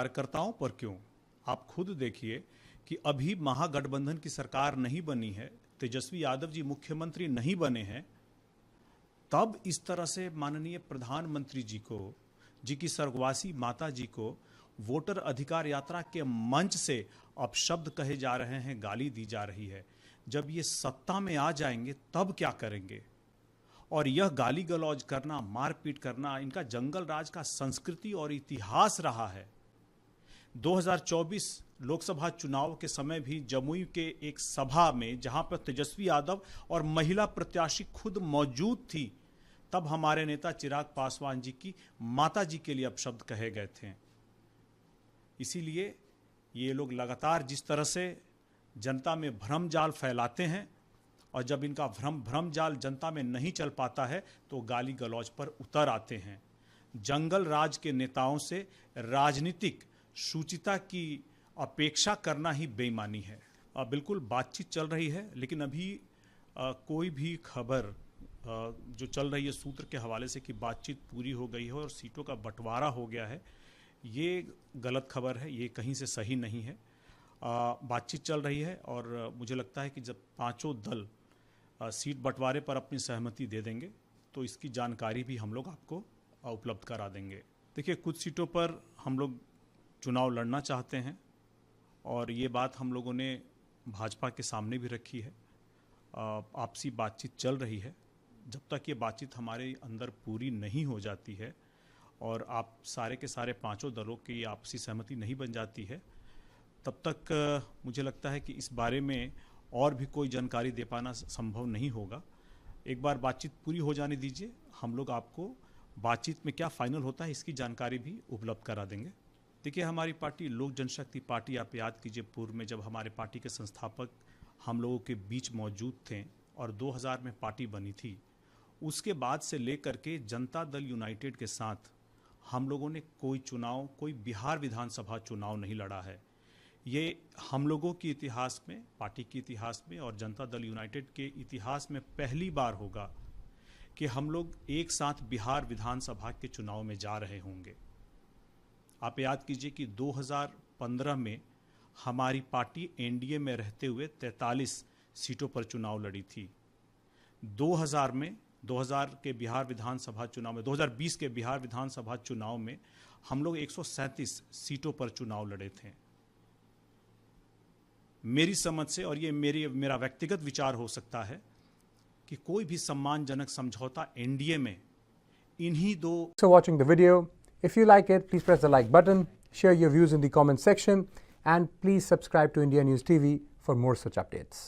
कार्यकर्ताओं पर क्यों? आप खुद देखिए कि अभी महागठबंधन की सरकार नहीं बनी है, तेजस्वी यादव जी मुख्यमंत्री नहीं बने हैं, तब इस तरह से माननीय प्रधानमंत्री जी की स्वर्गवासी माता जी को वोटर अधिकार यात्रा के मंच से अपशब्द कहे जा रहे हैं, गाली दी जा रही है। जब ये सत्ता में आ जाएंगे तब क्या करेंगे? और यह गाली गलौज करना, मारपीट करना इनका जंगल राज का संस्कृति और इतिहास रहा है। 2024 लोकसभा चुनाव के समय भी जमुई के एक सभा में जहां पर तेजस्वी यादव और महिला प्रत्याशी खुद मौजूद थी, तब हमारे नेता चिराग पासवान जी की माता जी के लिए अपशब्द कहे गए थे। इसीलिए ये लोग लगातार जिस तरह से जनता में भ्रम जाल फैलाते हैं, और जब इनका भ्रम जाल जनता में नहीं चल पाता है तो गाली गलौज पर उतर आते हैं। जंगल राज के नेताओं से राजनीतिक शुचिता की अपेक्षा करना ही बेईमानी है। बिल्कुल बातचीत चल रही है, लेकिन अभी कोई भी खबर जो चल रही है सूत्र के हवाले से कि बातचीत पूरी हो गई है और सीटों का बंटवारा हो गया है, ये गलत खबर है, ये कहीं से सही नहीं है। बातचीत चल रही है और मुझे लगता है कि जब पांचों दल सीट बंटवारे पर अपनी सहमति दे देंगे तो इसकी जानकारी भी हम लोग आपको उपलब्ध करा देंगे। देखिए, कुछ सीटों पर हम लोग चुनाव लड़ना चाहते हैं और ये बात हम लोगों ने भाजपा के सामने भी रखी है। आपसी बातचीत चल रही है। जब तक ये बातचीत हमारे अंदर पूरी नहीं हो जाती है और आप सारे के सारे पांचों दलों की आपसी सहमति नहीं बन जाती है, तब तक मुझे लगता है कि इस बारे में और भी कोई जानकारी दे पाना संभव नहीं होगा। एक बार बातचीत पूरी हो जाने दीजिए, हम लोग आपको बातचीत में क्या फाइनल होता है इसकी जानकारी भी उपलब्ध करा देंगे। देखिए, हमारी पार्टी लोक जनशक्ति पार्टी, आप याद कीजिए पूर्व में जब हमारे पार्टी के संस्थापक हम लोगों के बीच मौजूद थे और 2000 में पार्टी बनी थी, उसके बाद से लेकर के जनता दल यूनाइटेड के साथ हम लोगों ने कोई बिहार विधानसभा चुनाव नहीं लड़ा है। ये हम लोगों के इतिहास में, पार्टी के इतिहास में और जनता दल यूनाइटेड के इतिहास में पहली बार होगा कि हम लोग एक साथ बिहार विधानसभा के चुनाव में जा रहे होंगे। आप याद कीजिए कि 2015 में हमारी पार्टी एनडीए में रहते हुए 43 सीटों पर चुनाव लड़ी थी। 2000 के बिहार विधानसभा चुनाव में, 2020 के बिहार विधानसभा चुनाव में हम लोग 137 सीटों पर चुनाव लड़े थे। मेरी समझ से, और ये मेरा व्यक्तिगत विचार हो सकता है, कि कोई भी सम्मानजनक समझौता एनडीए में इन्हीं दो। So watching the video, if you like it, please press the like button, share your views in the comment section, and please subscribe to India News TV for more such updates.